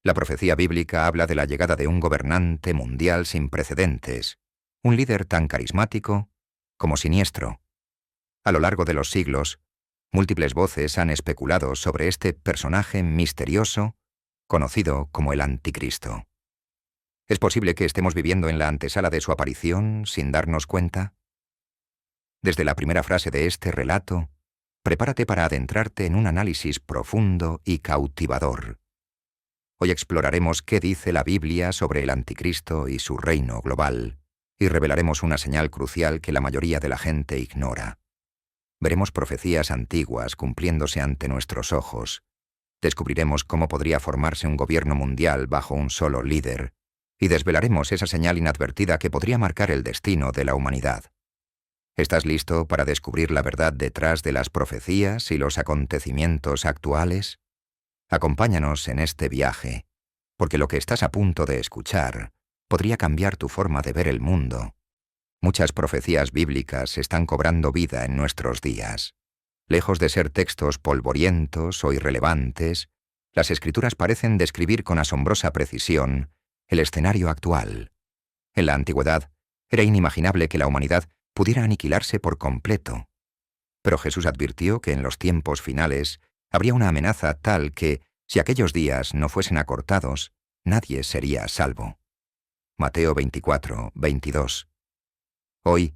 La profecía bíblica habla de la llegada de un gobernante mundial sin precedentes, un líder tan carismático como siniestro. A lo largo de los siglos, múltiples voces han especulado sobre este personaje misterioso, conocido como el Anticristo. ¿Es posible que estemos viviendo en la antesala de su aparición sin darnos cuenta? Desde la primera frase de este relato, prepárate para adentrarte en un análisis profundo y cautivador. Hoy exploraremos qué dice la Biblia sobre el Anticristo y su reino global, y revelaremos una señal crucial que la mayoría de la gente ignora. Veremos profecías antiguas cumpliéndose ante nuestros ojos. Descubriremos cómo podría formarse un gobierno mundial bajo un solo líder, y desvelaremos esa señal inadvertida que podría marcar el destino de la humanidad. ¿Estás listo para descubrir la verdad detrás de las profecías y los acontecimientos actuales? Acompáñanos en este viaje, porque lo que estás a punto de escuchar podría cambiar tu forma de ver el mundo. Muchas profecías bíblicas están cobrando vida en nuestros días. Lejos de ser textos polvorientos o irrelevantes, las Escrituras parecen describir con asombrosa precisión el escenario actual. En la antigüedad, era inimaginable que la humanidad pudiera aniquilarse por completo. Pero Jesús advirtió que en los tiempos finales habría una amenaza tal que, si aquellos días no fuesen acortados, nadie sería a salvo. Mateo 24, 22. Hoy,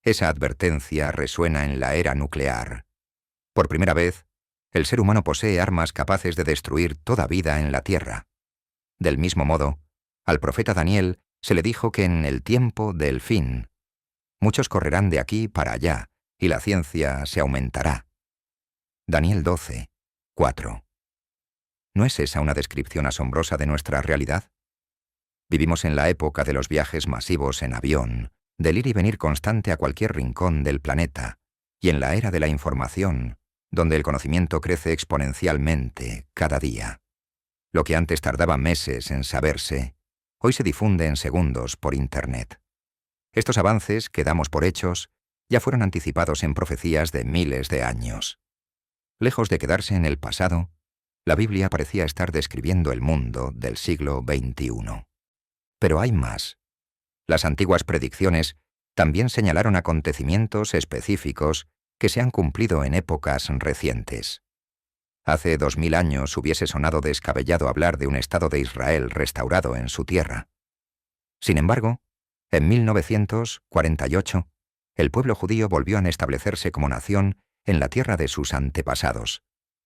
esa advertencia resuena en la era nuclear. Por primera vez, el ser humano posee armas capaces de destruir toda vida en la Tierra. Del mismo modo, al profeta Daniel se le dijo que en el tiempo del fin, muchos correrán de aquí para allá, y la ciencia se aumentará. Daniel 12, 4. ¿No es esa una descripción asombrosa de nuestra realidad? Vivimos en la época de los viajes masivos en avión, del ir y venir constante a cualquier rincón del planeta, y en la era de la información, donde el conocimiento crece exponencialmente cada día. Lo que antes tardaba meses en saberse, hoy se difunde en segundos por Internet. Estos avances, que damos por hechos, ya fueron anticipados en profecías de miles de años. Lejos de quedarse en el pasado, la Biblia parecía estar describiendo el mundo del siglo XXI. Pero hay más. Las antiguas predicciones también señalaron acontecimientos específicos que se han cumplido en épocas recientes. Hace 2000 años hubiese sonado descabellado hablar de un Estado de Israel restaurado en su tierra. Sin embargo, en 1948, el pueblo judío volvió a establecerse como nación en la tierra de sus antepasados,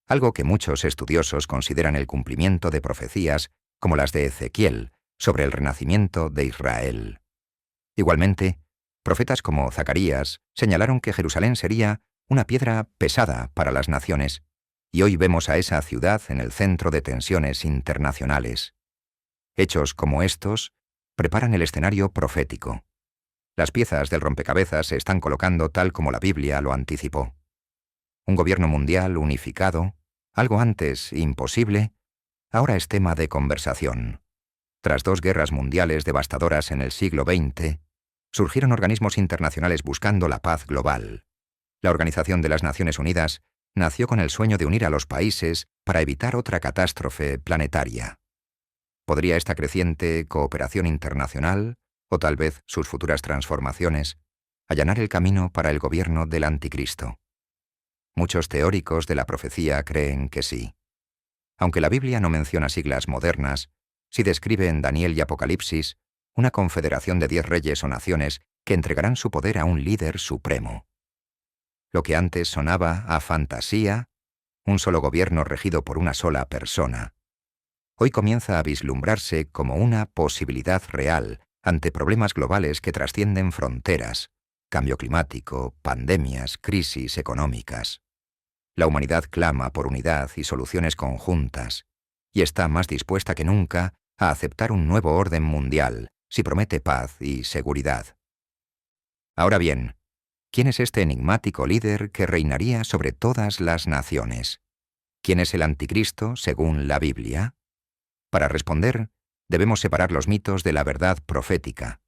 algo que muchos estudiosos consideran el cumplimiento de profecías como las de Ezequiel sobre el renacimiento de Israel. Igualmente, profetas como Zacarías señalaron que Jerusalén sería una piedra pesada para las naciones, y hoy vemos a esa ciudad en el centro de tensiones internacionales. Hechos como estos preparan el escenario profético. Las piezas del rompecabezas se están colocando tal como la Biblia lo anticipó. Un gobierno mundial unificado, algo antes imposible, ahora es tema de conversación. Tras 2 guerras mundiales devastadoras en el siglo XX, surgieron organismos internacionales buscando la paz global. La Organización de las Naciones Unidas nació con el sueño de unir a los países para evitar otra catástrofe planetaria. ¿Podría esta creciente cooperación internacional, o tal vez sus futuras transformaciones, allanar el camino para el gobierno del Anticristo? Muchos teóricos de la profecía creen que sí. Aunque la Biblia no menciona siglas modernas, sí describe en Daniel y Apocalipsis una confederación de 10 reyes o naciones que entregarán su poder a un líder supremo. Lo que antes sonaba a fantasía, un solo gobierno regido por una sola persona, hoy comienza a vislumbrarse como una posibilidad real ante problemas globales que trascienden fronteras, cambio climático, pandemias, crisis económicas. La humanidad clama por unidad y soluciones conjuntas, y está más dispuesta que nunca a aceptar un nuevo orden mundial si promete paz y seguridad. Ahora bien, ¿quién es este enigmático líder que reinaría sobre todas las naciones? ¿Quién es el Anticristo según la Biblia? Para responder, debemos separar los mitos de la verdad profética.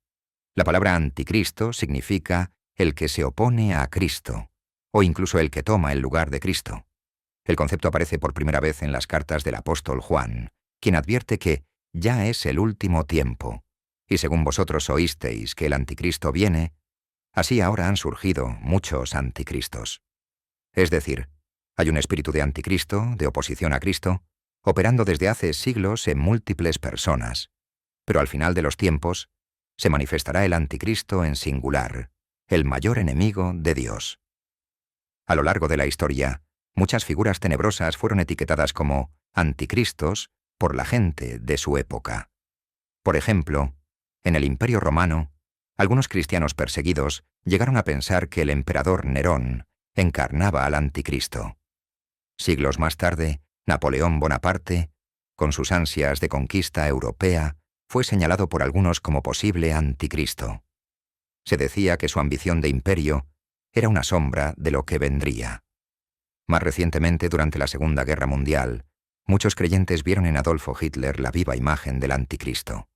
La palabra anticristo significa el que se opone a Cristo, o incluso el que toma el lugar de Cristo. El concepto aparece por primera vez en las cartas del apóstol Juan, quien advierte que ya es el último tiempo, y según vosotros oísteis que el anticristo viene, así ahora han surgido muchos anticristos. Es decir, hay un espíritu de anticristo, de oposición a Cristo, operando desde hace siglos en múltiples personas, pero al final de los tiempos se manifestará el anticristo en singular, el mayor enemigo de Dios. A lo largo de la historia, muchas figuras tenebrosas fueron etiquetadas como anticristos por la gente de su época. Por ejemplo, en el Imperio Romano, algunos cristianos perseguidos llegaron a pensar que el emperador Nerón encarnaba al anticristo. Siglos más tarde, Napoleón Bonaparte, con sus ansias de conquista europea, fue señalado por algunos como posible anticristo. Se decía que su ambición de imperio era una sombra de lo que vendría. Más recientemente, durante la Segunda Guerra Mundial, muchos creyentes vieron en Adolfo Hitler la viva imagen del anticristo.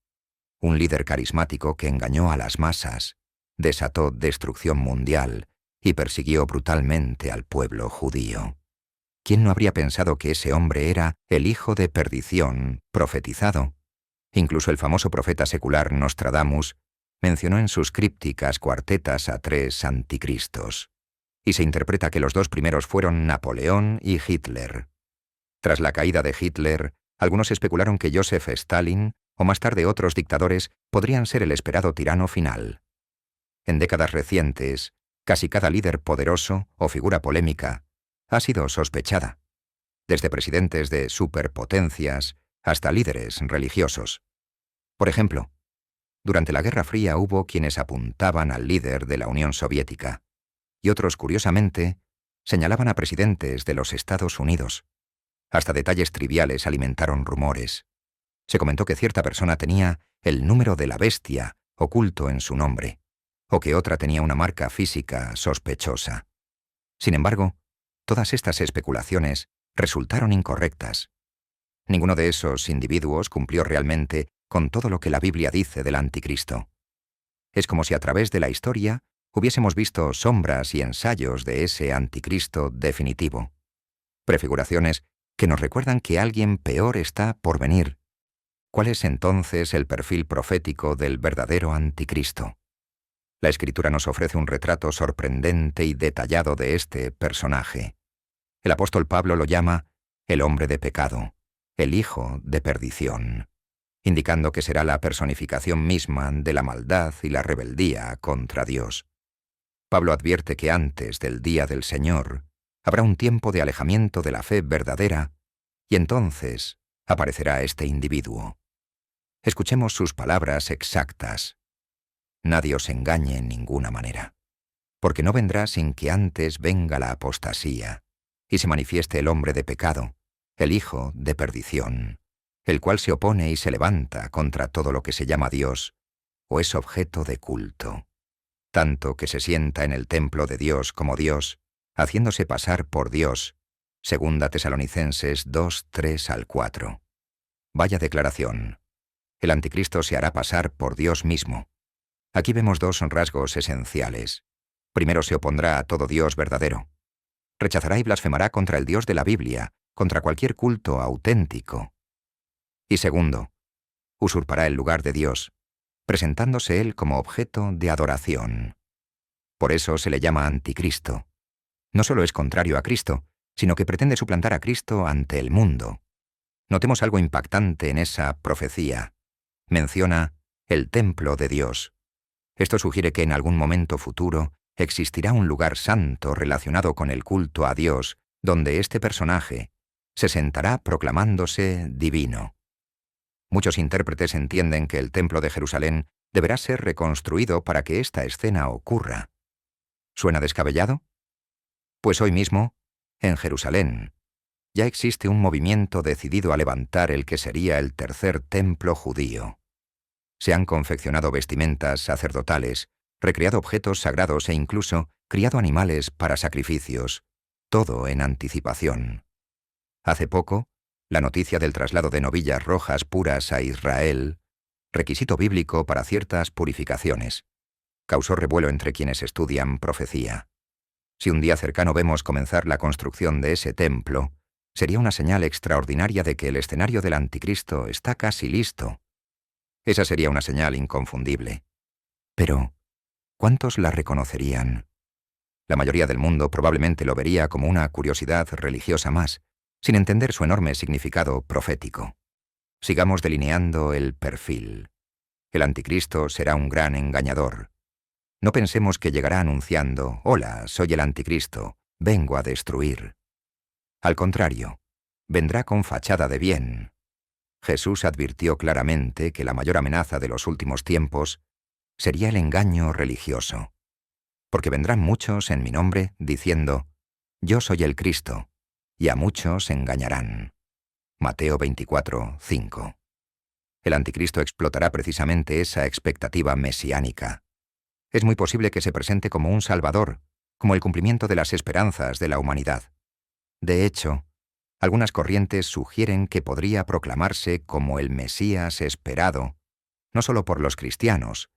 Un líder carismático que engañó a las masas, desató destrucción mundial y persiguió brutalmente al pueblo judío. ¿Quién no habría pensado que ese hombre era el hijo de perdición profetizado? Incluso el famoso profeta secular Nostradamus mencionó en sus crípticas cuartetas a 3 anticristos, y se interpreta que los 2 primeros fueron Napoleón y Hitler. Tras la caída de Hitler, algunos especularon que Joseph Stalin, o más tarde otros dictadores, podrían ser el esperado tirano final. En décadas recientes, casi cada líder poderoso o figura polémica ha sido sospechada, desde presidentes de superpotencias hasta líderes religiosos. Por ejemplo, durante la Guerra Fría hubo quienes apuntaban al líder de la Unión Soviética, y otros, curiosamente, señalaban a presidentes de los Estados Unidos. Hasta detalles triviales alimentaron rumores. Se comentó que cierta persona tenía el número de la bestia oculto en su nombre, o que otra tenía una marca física sospechosa. Sin embargo, todas estas especulaciones resultaron incorrectas. Ninguno de esos individuos cumplió realmente con todo lo que la Biblia dice del anticristo. Es como si a través de la historia hubiésemos visto sombras y ensayos de ese anticristo definitivo. Prefiguraciones que nos recuerdan que alguien peor está por venir. ¿Cuál es entonces el perfil profético del verdadero anticristo? La Escritura nos ofrece un retrato sorprendente y detallado de este personaje. El apóstol Pablo lo llama el hombre de pecado, el hijo de perdición, indicando que será la personificación misma de la maldad y la rebeldía contra Dios. Pablo advierte que antes del día del Señor habrá un tiempo de alejamiento de la fe verdadera, y entonces aparecerá este individuo. Escuchemos sus palabras exactas. Nadie os engañe en ninguna manera, porque no vendrá sin que antes venga la apostasía, y se manifieste el hombre de pecado, el hijo de perdición, el cual se opone y se levanta contra todo lo que se llama Dios, o es objeto de culto, tanto que se sienta en el templo de Dios como Dios, haciéndose pasar por Dios. 2 Tesalonicenses 2, 3-4. Vaya declaración. El anticristo se hará pasar por Dios mismo. Aquí vemos 2 rasgos esenciales. Primero, se opondrá a todo Dios verdadero. Rechazará y blasfemará contra el Dios de la Biblia, contra cualquier culto auténtico. Y segundo, usurpará el lugar de Dios, presentándose él como objeto de adoración. Por eso se le llama anticristo. No solo es contrario a Cristo, sino que pretende suplantar a Cristo ante el mundo. Notemos algo impactante en esa profecía. Menciona el templo de Dios. Esto sugiere que en algún momento futuro existirá un lugar santo relacionado con el culto a Dios, donde este personaje se sentará proclamándose divino. Muchos intérpretes entienden que el templo de Jerusalén deberá ser reconstruido para que esta escena ocurra. ¿Suena descabellado? Pues hoy mismo, en Jerusalén, ya existe un movimiento decidido a levantar el que sería el tercer templo judío. Se han confeccionado vestimentas sacerdotales, recreado objetos sagrados e incluso criado animales para sacrificios, todo en anticipación. Hace poco, la noticia del traslado de novillas rojas puras a Israel, requisito bíblico para ciertas purificaciones, causó revuelo entre quienes estudian profecía. Si un día cercano vemos comenzar la construcción de ese templo, Sería una señal extraordinaria de que el escenario del anticristo está casi listo. Esa sería una señal inconfundible. Pero, ¿cuántos la reconocerían? La mayoría del mundo probablemente lo vería como una curiosidad religiosa más, sin entender su enorme significado profético. Sigamos delineando el perfil. El anticristo será un gran engañador. No pensemos que llegará anunciando: «Hola, soy el anticristo, vengo a destruir». Al contrario, vendrá con fachada de bien. Jesús advirtió claramente que la mayor amenaza de los últimos tiempos sería el engaño religioso. Porque vendrán muchos en mi nombre diciendo: «Yo soy el Cristo», y a muchos engañarán. Mateo 24, 5. El anticristo explotará precisamente esa expectativa mesiánica. Es muy posible que se presente como un salvador, como el cumplimiento de las esperanzas de la humanidad. De hecho, algunas corrientes sugieren que podría proclamarse como el Mesías esperado, no solo por los cristianos,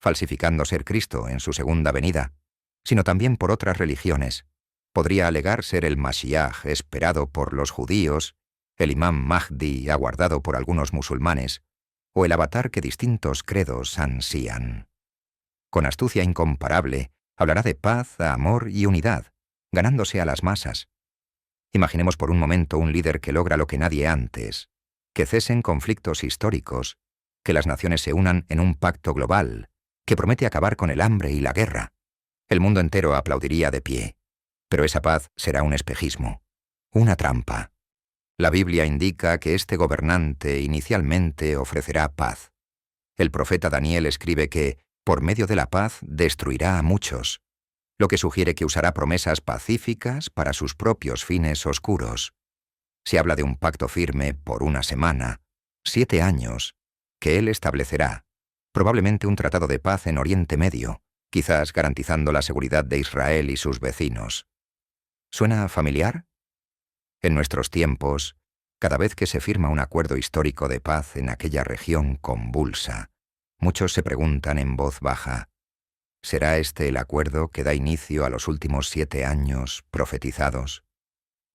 falsificando ser Cristo en su segunda venida, sino también por otras religiones. Podría alegar ser el Mashiach esperado por los judíos, el Imam Mahdi aguardado por algunos musulmanes, o el avatar que distintos credos ansían. Con astucia incomparable, hablará de paz, amor y unidad, ganándose a las masas. Imaginemos por un momento un líder que logra lo que nadie antes: que cesen conflictos históricos, que las naciones se unan en un pacto global, que promete acabar con el hambre y la guerra. El mundo entero aplaudiría de pie. Pero esa paz será un espejismo, una trampa. La Biblia indica que este gobernante inicialmente ofrecerá paz. El profeta Daniel escribe que, por medio de la paz, destruirá a muchos, lo que sugiere que usará promesas pacíficas para sus propios fines oscuros. Se habla de un pacto firme por una semana, 7 años, que él establecerá, probablemente un tratado de paz en Oriente Medio, quizás garantizando la seguridad de Israel y sus vecinos. ¿Suena familiar? En nuestros tiempos, cada vez que se firma un acuerdo histórico de paz en aquella región convulsa, muchos se preguntan en voz baja: ¿será este el acuerdo que da inicio a los últimos 7 años profetizados?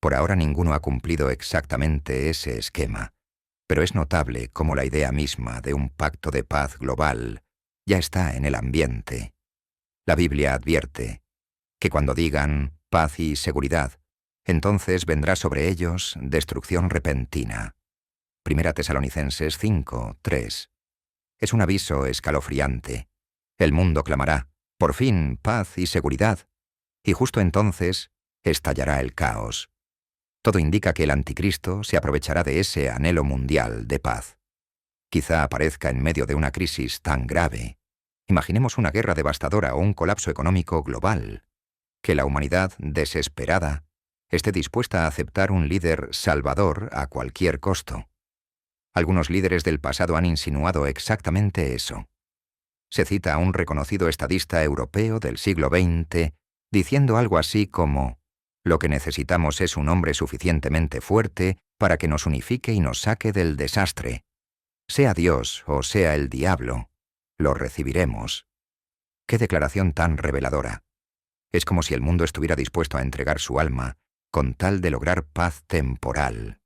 Por ahora ninguno ha cumplido exactamente ese esquema, pero es notable cómo la idea misma de un pacto de paz global ya está en el ambiente. La Biblia advierte que cuando digan paz y seguridad, entonces vendrá sobre ellos destrucción repentina. 1 Tesalonicenses 5, 3. Es un aviso escalofriante. El mundo clamará: «Por fin, paz y seguridad», y justo entonces estallará el caos. Todo indica que el anticristo se aprovechará de ese anhelo mundial de paz. Quizá aparezca en medio de una crisis tan grave. Imaginemos una guerra devastadora o un colapso económico global. Que la humanidad, desesperada, esté dispuesta a aceptar un líder salvador a cualquier costo. Algunos líderes del pasado han insinuado exactamente eso. Se cita a un reconocido estadista europeo del siglo XX diciendo algo así como: «Lo que necesitamos es un hombre suficientemente fuerte para que nos unifique y nos saque del desastre. Sea Dios o sea el diablo, lo recibiremos». ¡Qué declaración tan reveladora! Es como si el mundo estuviera dispuesto a entregar su alma con tal de lograr paz temporal.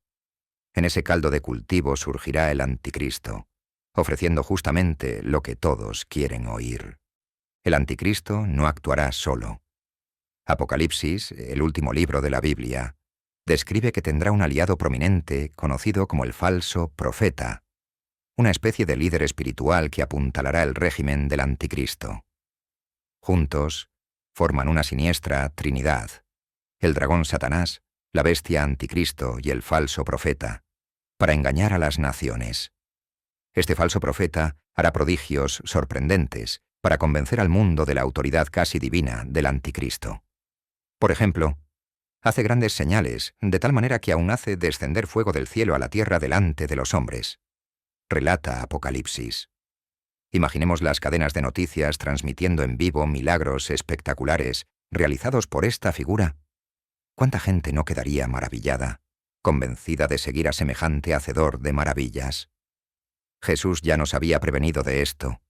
En ese caldo de cultivo surgirá el anticristo, ofreciendo justamente lo que todos quieren oír. El anticristo no actuará solo. Apocalipsis, el último libro de la Biblia, describe que tendrá un aliado prominente conocido como el falso profeta, una especie de líder espiritual que apuntalará el régimen del anticristo. Juntos, forman una siniestra trinidad: el dragón Satanás, la bestia anticristo y el falso profeta, para engañar a las naciones. Este falso profeta hará prodigios sorprendentes para convencer al mundo de la autoridad casi divina del anticristo. Por ejemplo, hace grandes señales, de tal manera que aún hace descender fuego del cielo a la tierra delante de los hombres. Relata Apocalipsis. Imaginemos las cadenas de noticias transmitiendo en vivo milagros espectaculares realizados por esta figura. ¿Cuánta gente no quedaría maravillada, convencida de seguir a semejante hacedor de maravillas? Jesús ya nos había prevenido de esto.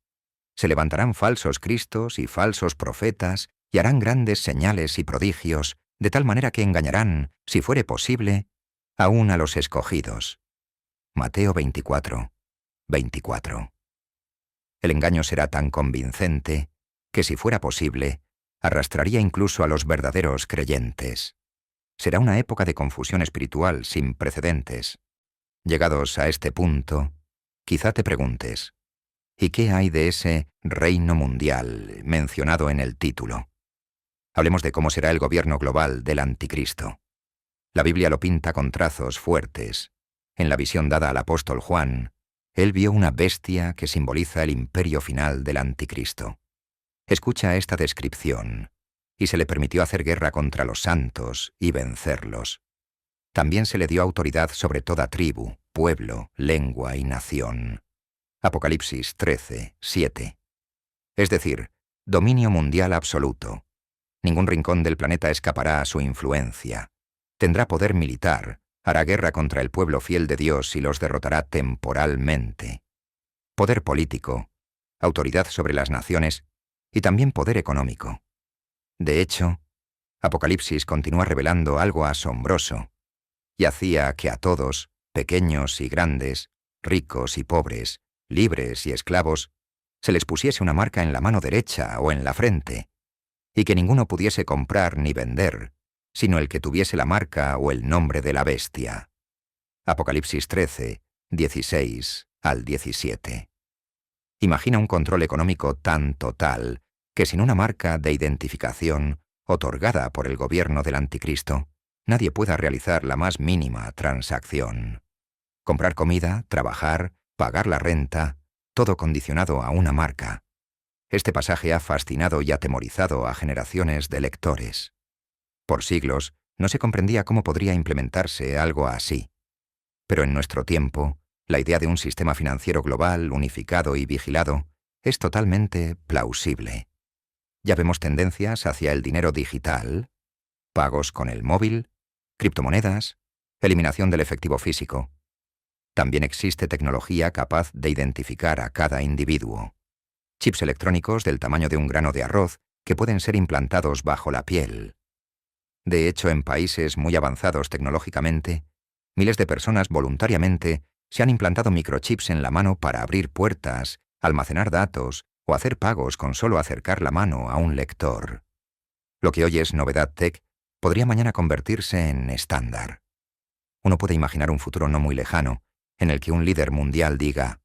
Se levantarán falsos cristos y falsos profetas y harán grandes señales y prodigios, de tal manera que engañarán, si fuere posible, aún a los escogidos. Mateo 24, 24. El engaño será tan convincente que, si fuera posible, arrastraría incluso a los verdaderos creyentes. Será una época de confusión espiritual sin precedentes. Llegados a este punto, quizá te preguntes, ¿y qué hay de ese reino mundial mencionado en el título? Hablemos de cómo será el gobierno global del Anticristo. La Biblia lo pinta con trazos fuertes. En la visión dada al apóstol Juan, él vio una bestia que simboliza el imperio final del Anticristo. Escucha esta descripción. Y se le permitió hacer guerra contra los santos y vencerlos. También se le dio autoridad sobre toda tribu, pueblo, lengua y nación. Apocalipsis 13, 7. Es decir, dominio mundial absoluto. Ningún rincón del planeta escapará a su influencia. Tendrá poder militar, hará guerra contra el pueblo fiel de Dios y los derrotará temporalmente. Poder político, autoridad sobre las naciones y también poder económico. De hecho, Apocalipsis continúa revelando algo asombroso, y hacía que a todos, pequeños y grandes, ricos y pobres, libres y esclavos, se les pusiese una marca en la mano derecha o en la frente, y que ninguno pudiese comprar ni vender, sino el que tuviese la marca o el nombre de la bestia. Apocalipsis 13, 16 al 17. Imagina un control económico tan total que sin una marca de identificación otorgada por el gobierno del Anticristo, nadie pueda realizar la más mínima transacción. Comprar comida, trabajar, pagar la renta, todo condicionado a una marca. Este pasaje ha fascinado y atemorizado a generaciones de lectores. Por siglos no se comprendía cómo podría implementarse algo así. Pero en nuestro tiempo, la idea de un sistema financiero global, unificado y vigilado, es totalmente plausible. Ya vemos tendencias hacia el dinero digital, pagos con el móvil, criptomonedas, eliminación del efectivo físico. También existe tecnología capaz de identificar a cada individuo. Chips electrónicos del tamaño de un grano de arroz que pueden ser implantados bajo la piel. De hecho, en países muy avanzados tecnológicamente, miles de personas voluntariamente se han implantado microchips en la mano para abrir puertas, almacenar datos o hacer pagos con solo acercar la mano a un lector. Lo que hoy es novedad tech podría mañana convertirse en estándar. Uno puede imaginar un futuro no muy lejano en el que un líder mundial diga,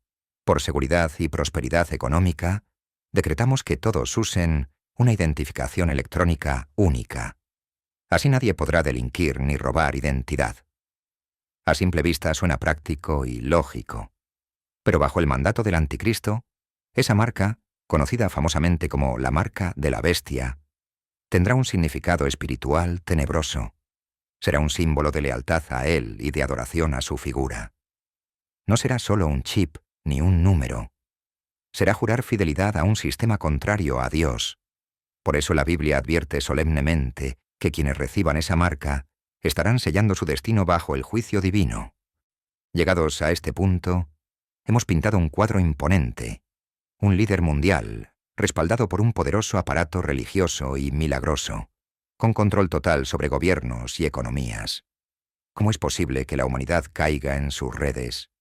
por seguridad y prosperidad económica, decretamos que todos usen una identificación electrónica única. Así nadie podrá delinquir ni robar identidad. A simple vista suena práctico y lógico. Pero bajo el mandato del Anticristo, esa marca, conocida famosamente como la marca de la bestia, tendrá un significado espiritual tenebroso. Será un símbolo de lealtad a él y de adoración a su figura. No será solo un chip ni un número. Será jurar fidelidad a un sistema contrario a Dios. Por eso la Biblia advierte solemnemente que quienes reciban esa marca estarán sellando su destino bajo el juicio divino. Llegados a este punto, hemos pintado un cuadro imponente, un líder mundial, respaldado por un poderoso aparato religioso y milagroso, con control total sobre gobiernos y economías. ¿Cómo es posible que la humanidad caiga en sus redes?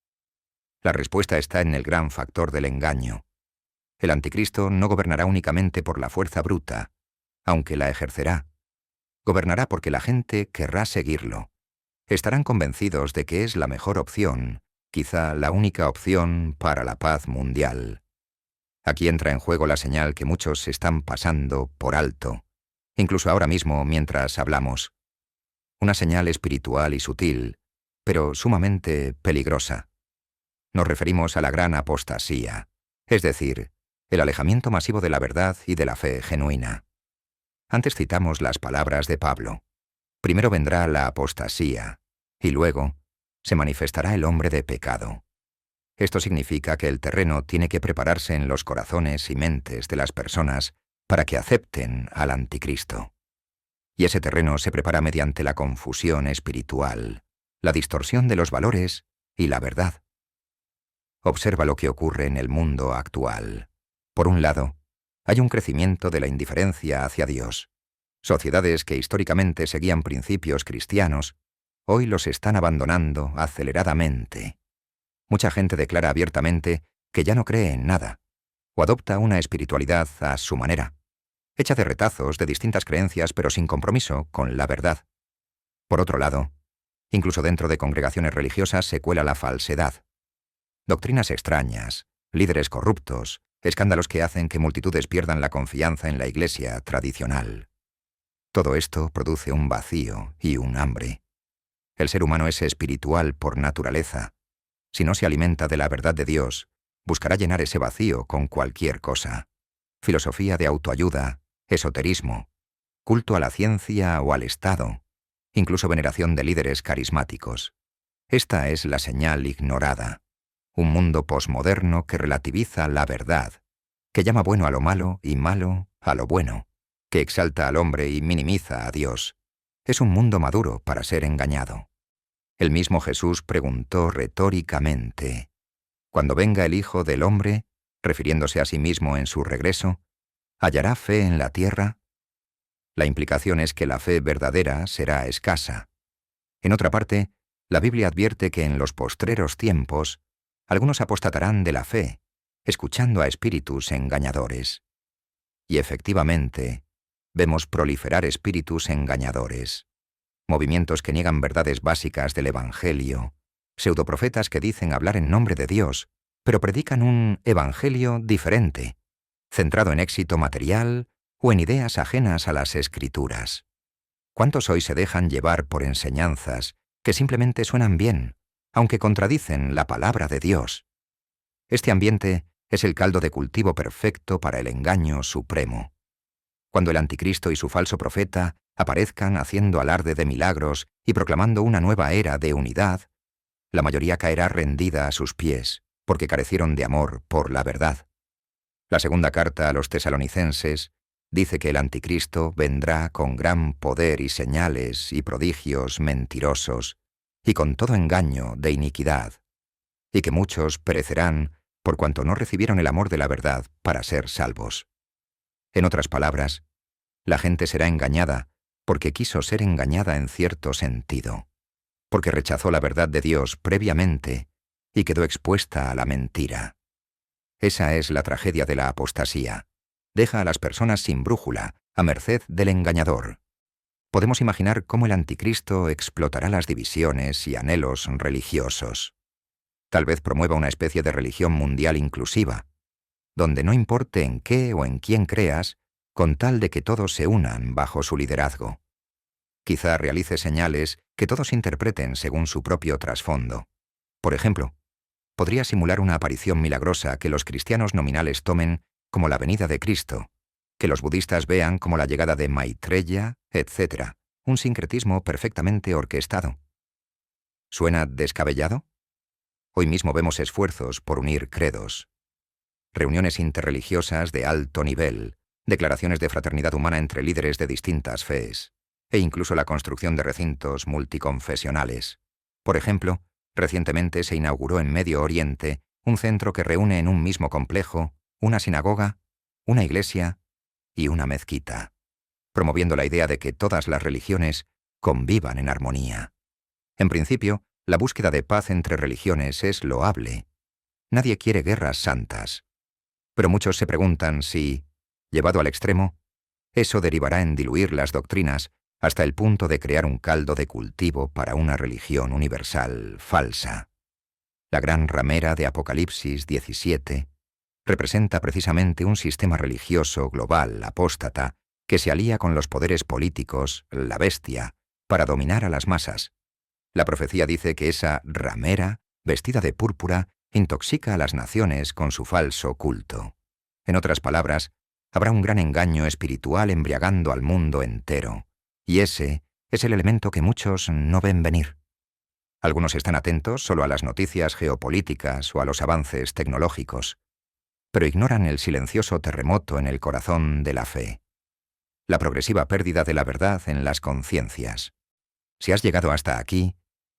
La respuesta está en el gran factor del engaño. El Anticristo no gobernará únicamente por la fuerza bruta, aunque la ejercerá. Gobernará porque la gente querrá seguirlo. Estarán convencidos de que es la mejor opción, quizá la única opción para la paz mundial. Aquí entra en juego la señal que muchos están pasando por alto, incluso ahora mismo mientras hablamos. Una señal espiritual y sutil, pero sumamente peligrosa. Nos referimos a la gran apostasía, es decir, el alejamiento masivo de la verdad y de la fe genuina. Antes citamos las palabras de Pablo. Primero vendrá la apostasía, y luego se manifestará el hombre de pecado. Esto significa que el terreno tiene que prepararse en los corazones y mentes de las personas para que acepten al Anticristo. Y ese terreno se prepara mediante la confusión espiritual, la distorsión de los valores y la verdad. Observa lo que ocurre en el mundo actual. Por un lado, hay un crecimiento de la indiferencia hacia Dios. Sociedades que históricamente seguían principios cristianos hoy los están abandonando aceleradamente. Mucha gente declara abiertamente que ya no cree en nada, o adopta una espiritualidad a su manera, hecha de retazos de distintas creencias pero sin compromiso con la verdad. Por otro lado, incluso dentro de congregaciones religiosas se cuela la falsedad. Doctrinas extrañas, líderes corruptos, escándalos que hacen que multitudes pierdan la confianza en la Iglesia tradicional. Todo esto produce un vacío y un hambre. El ser humano es espiritual por naturaleza. Si no se alimenta de la verdad de Dios, buscará llenar ese vacío con cualquier cosa. Filosofía de autoayuda, esoterismo, culto a la ciencia o al Estado, incluso veneración de líderes carismáticos. Esta es la señal ignorada. Un mundo posmoderno que relativiza la verdad, que llama bueno a lo malo y malo a lo bueno, que exalta al hombre y minimiza a Dios. Es un mundo maduro para ser engañado. El mismo Jesús preguntó retóricamente: «Cuando venga el Hijo del Hombre», refiriéndose a sí mismo en su regreso, «¿hallará fe en la tierra?». La implicación es que la fe verdadera será escasa. En otra parte, la Biblia advierte que en los postreros tiempos algunos apostatarán de la fe, escuchando a espíritus engañadores. Y efectivamente, vemos proliferar espíritus engañadores, movimientos que niegan verdades básicas del Evangelio, pseudoprofetas que dicen hablar en nombre de Dios, pero predican un evangelio diferente, centrado en éxito material o en ideas ajenas a las Escrituras. ¿Cuántos hoy se dejan llevar por enseñanzas que simplemente suenan bien, aunque contradicen la palabra de Dios? Este ambiente es el caldo de cultivo perfecto para el engaño supremo. Cuando el anticristo y su falso profeta aparezcan haciendo alarde de milagros y proclamando una nueva era de unidad, la mayoría caerá rendida a sus pies, porque carecieron de amor por la verdad. La segunda carta a los tesalonicenses dice que el anticristo vendrá con gran poder y señales y prodigios mentirosos, y con todo engaño de iniquidad, y que muchos perecerán por cuanto no recibieron el amor de la verdad para ser salvos. En otras palabras, la gente será engañada porque quiso ser engañada en cierto sentido, porque rechazó la verdad de Dios previamente y quedó expuesta a la mentira. Esa es la tragedia de la apostasía. Deja a las personas sin brújula, a merced del engañador. Podemos imaginar cómo el anticristo explotará las divisiones y anhelos religiosos. Tal vez promueva una especie de religión mundial inclusiva, donde no importe en qué o en quién creas, con tal de que todos se unan bajo su liderazgo. Quizá realice señales que todos interpreten según su propio trasfondo. Por ejemplo, podría simular una aparición milagrosa que los cristianos nominales tomen como la venida de Cristo, que los budistas vean como la llegada de Maitreya, etc. Un sincretismo perfectamente orquestado. ¿Suena descabellado? Hoy mismo vemos esfuerzos por unir credos, reuniones interreligiosas de alto nivel, declaraciones de fraternidad humana entre líderes de distintas fees, e incluso la construcción de recintos multiconfesionales. Por ejemplo, recientemente se inauguró en Medio Oriente un centro que reúne en un mismo complejo una sinagoga, una iglesia y una mezquita, promoviendo la idea de que todas las religiones convivan en armonía. En principio, la búsqueda de paz entre religiones es loable. Nadie quiere guerras santas. Pero muchos se preguntan si, llevado al extremo, eso derivará en diluir las doctrinas hasta el punto de crear un caldo de cultivo para una religión universal falsa. La gran ramera de Apocalipsis 17 representa precisamente un sistema religioso global apóstata que se alía con los poderes políticos, la bestia, para dominar a las masas. La profecía dice que esa ramera, vestida de púrpura, intoxica a las naciones con su falso culto. En otras palabras, habrá un gran engaño espiritual embriagando al mundo entero, y ese es el elemento que muchos no ven venir. Algunos están atentos solo a las noticias geopolíticas o a los avances tecnológicos, pero ignoran el silencioso terremoto en el corazón de la fe, la progresiva pérdida de la verdad en las conciencias. Si has llegado hasta aquí,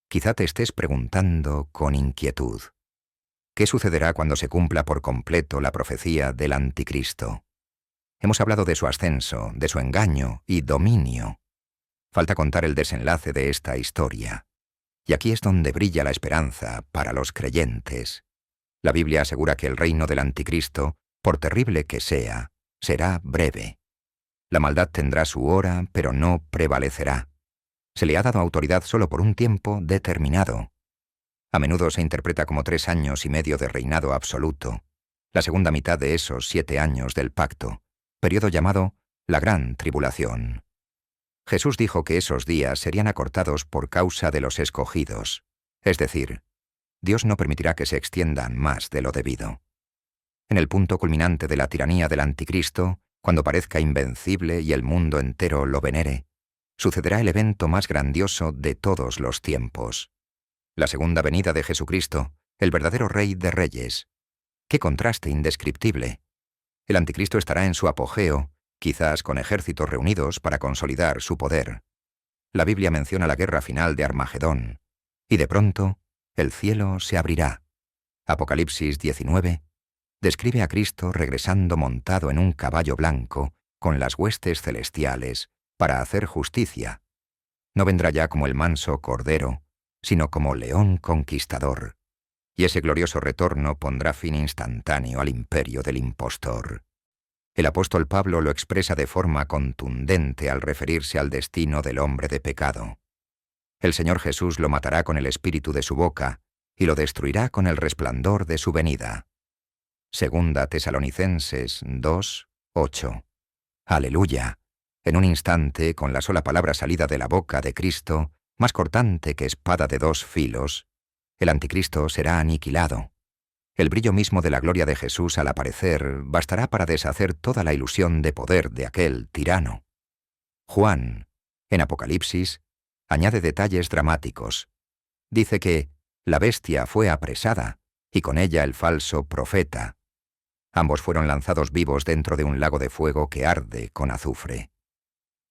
quizá te estés preguntando con inquietud: ¿qué sucederá cuando se cumpla por completo la profecía del anticristo? Hemos hablado de su ascenso, de su engaño y dominio. Falta contar el desenlace de esta historia. Y aquí es donde brilla la esperanza para los creyentes. La Biblia asegura que el reino del anticristo, por terrible que sea, será breve. La maldad tendrá su hora, pero no prevalecerá. Se le ha dado autoridad solo por un tiempo determinado. A menudo se interpreta como 3 años y medio de reinado absoluto, la segunda mitad de esos 7 años del pacto, periodo llamado la Gran Tribulación. Jesús dijo que esos días serían acortados por causa de los escogidos, es decir, Dios no permitirá que se extiendan más de lo debido. En el punto culminante de la tiranía del anticristo, cuando parezca invencible y el mundo entero lo venere, sucederá el evento más grandioso de todos los tiempos. La segunda venida de Jesucristo, el verdadero Rey de Reyes. ¡Qué contraste indescriptible! El anticristo estará en su apogeo, quizás con ejércitos reunidos para consolidar su poder. La Biblia menciona la guerra final de Armagedón, y de pronto el cielo se abrirá. Apocalipsis 19 describe a Cristo regresando montado en un caballo blanco con las huestes celestiales para hacer justicia. No vendrá ya como el manso cordero, sino como león conquistador. Y ese glorioso retorno pondrá fin instantáneo al imperio del impostor. El apóstol Pablo lo expresa de forma contundente al referirse al destino del hombre de pecado. El Señor Jesús lo matará con el espíritu de su boca y lo destruirá con el resplandor de su venida. Segunda Tesalonicenses 2:8. ¡Aleluya! En un instante, con la sola palabra salida de la boca de Cristo, más cortante que espada de 2 filos, el anticristo será aniquilado. El brillo mismo de la gloria de Jesús al aparecer bastará para deshacer toda la ilusión de poder de aquel tirano. Juan, en Apocalipsis, añade detalles dramáticos. Dice que la bestia fue apresada, y con ella el falso profeta. Ambos fueron lanzados vivos dentro de un lago de fuego que arde con azufre.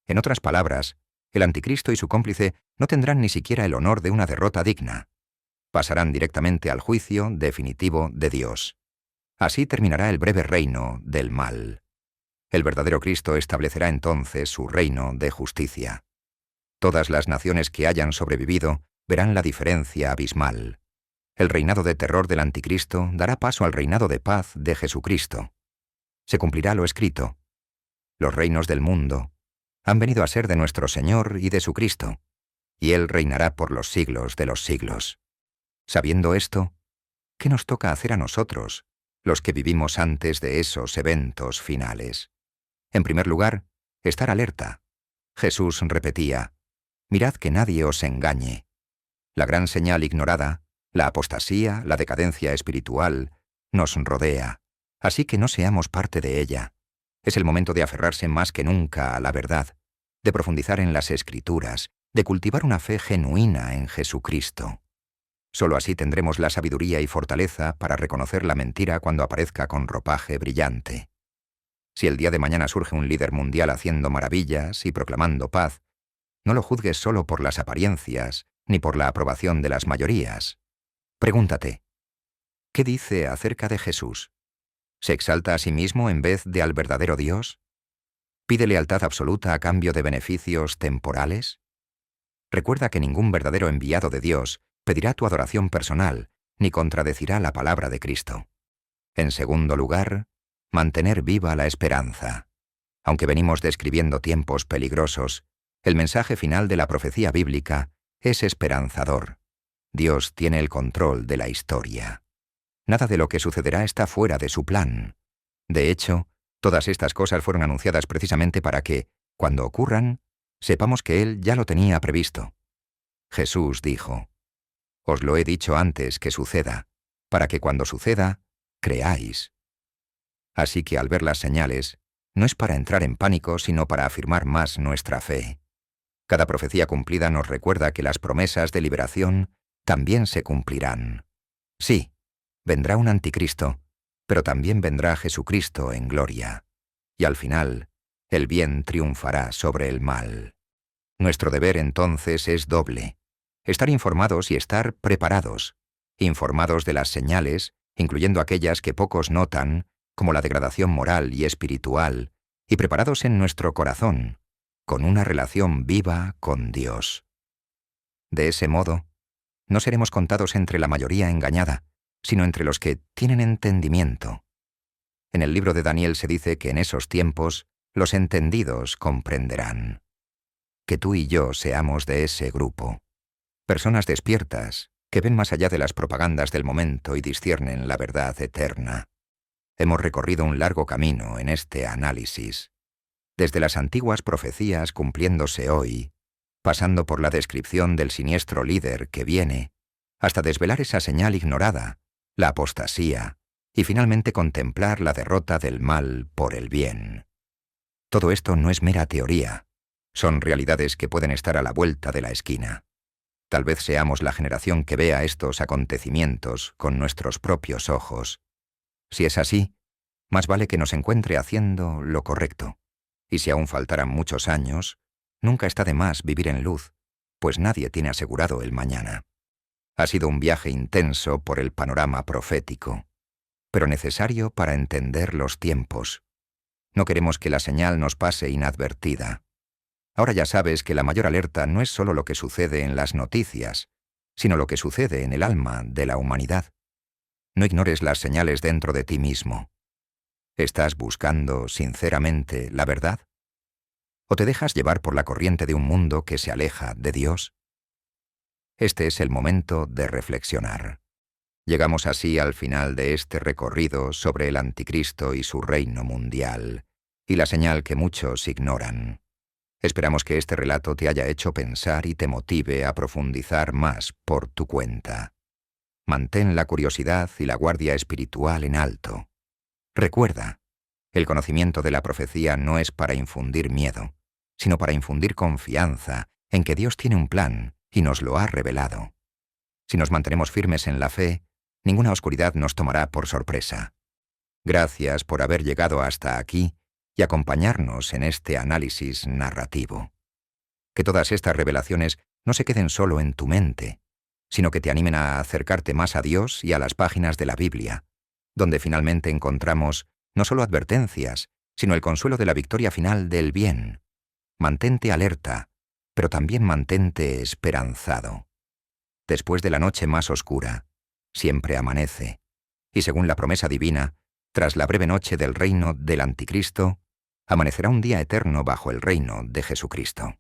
En otras palabras, el anticristo y su cómplice no tendrán ni siquiera el honor de una derrota digna. Pasarán directamente al juicio definitivo de Dios. Así terminará el breve reino del mal. El verdadero Cristo establecerá entonces su reino de justicia. Todas las naciones que hayan sobrevivido verán la diferencia abismal. El reinado de terror del anticristo dará paso al reinado de paz de Jesucristo. Se cumplirá lo escrito. Los reinos del mundo han venido a ser de nuestro Señor y de su Cristo, y Él reinará por los siglos de los siglos. Sabiendo esto, ¿qué nos toca hacer a nosotros, los que vivimos antes de esos eventos finales? En primer lugar, estar alerta. Jesús repetía: «Mirad que nadie os engañe». La gran señal ignorada, la apostasía, la decadencia espiritual, nos rodea, así que no seamos parte de ella. Es el momento de aferrarse más que nunca a la verdad, de profundizar en las Escrituras, de cultivar una fe genuina en Jesucristo. Solo así tendremos la sabiduría y fortaleza para reconocer la mentira cuando aparezca con ropaje brillante. Si el día de mañana surge un líder mundial haciendo maravillas y proclamando paz, no lo juzgues solo por las apariencias ni por la aprobación de las mayorías. Pregúntate, ¿qué dice acerca de Jesús? ¿Se exalta a sí mismo en vez de al verdadero Dios? ¿Pide lealtad absoluta a cambio de beneficios temporales? Recuerda que ningún verdadero enviado de Dios pedirá tu adoración personal, ni contradecirá la palabra de Cristo. En segundo lugar, mantener viva la esperanza. Aunque venimos describiendo tiempos peligrosos, el mensaje final de la profecía bíblica es esperanzador. Dios tiene el control de la historia. Nada de lo que sucederá está fuera de su plan. De hecho, todas estas cosas fueron anunciadas precisamente para que, cuando ocurran, sepamos que Él ya lo tenía previsto. Jesús dijo: «Os lo he dicho antes que suceda, para que cuando suceda, creáis». Así que al ver las señales, no es para entrar en pánico, sino para afirmar más nuestra fe. Cada profecía cumplida nos recuerda que las promesas de liberación también se cumplirán. Sí, vendrá un anticristo, pero también vendrá Jesucristo en gloria. Y al final, el bien triunfará sobre el mal. Nuestro deber entonces es doble: estar informados y estar preparados. Informados de las señales, incluyendo aquellas que pocos notan, como la degradación moral y espiritual, y preparados en nuestro corazón, con una relación viva con Dios. De ese modo, No seremos contados entre la mayoría engañada, sino entre los que tienen entendimiento. En el libro de Daniel se dice que en esos tiempos los entendidos comprenderán. Que tú y yo seamos de ese grupo. Personas despiertas, que ven más allá de las propagandas del momento y disciernen la verdad eterna. Hemos recorrido un largo camino en este análisis, desde las antiguas profecías cumpliéndose hoy, pasando por la descripción del siniestro líder que viene, hasta desvelar esa señal ignorada, la apostasía, y finalmente contemplar la derrota del mal por el bien. Todo esto no es mera teoría, son realidades que pueden estar a la vuelta de la esquina. Tal vez seamos la generación que vea estos acontecimientos con nuestros propios ojos. Si es así, más vale que nos encuentre haciendo lo correcto. Y si aún faltaran muchos años, nunca está de más vivir en luz, pues nadie tiene asegurado el mañana. Ha sido un viaje intenso por el panorama profético, pero necesario para entender los tiempos. No queremos que la señal nos pase inadvertida. Ahora ya sabes que la mayor alerta no es solo lo que sucede en las noticias, sino lo que sucede en el alma de la humanidad. No ignores las señales dentro de ti mismo. ¿Estás buscando sinceramente la verdad? ¿O te dejas llevar por la corriente de un mundo que se aleja de Dios? Este es el momento de reflexionar. Llegamos así al final de este recorrido sobre el Anticristo y su reino mundial, y la señal que muchos ignoran. Esperamos que este relato te haya hecho pensar y te motive a profundizar más por tu cuenta. Mantén la curiosidad y la guardia espiritual en alto. Recuerda, el conocimiento de la profecía no es para infundir miedo, sino para infundir confianza en que Dios tiene un plan y nos lo ha revelado. Si nos mantenemos firmes en la fe, ninguna oscuridad nos tomará por sorpresa. Gracias por haber llegado hasta aquí y acompañarnos en este análisis narrativo. Que todas estas revelaciones no se queden solo en tu mente, sino que te animen a acercarte más a Dios y a las páginas de la Biblia, donde finalmente encontramos no solo advertencias, sino el consuelo de la victoria final del bien. Mantente alerta, pero también mantente esperanzado. Después de la noche más oscura, siempre amanece, y según la promesa divina, tras la breve noche del reino del Anticristo, amanecerá un día eterno bajo el reino de Jesucristo.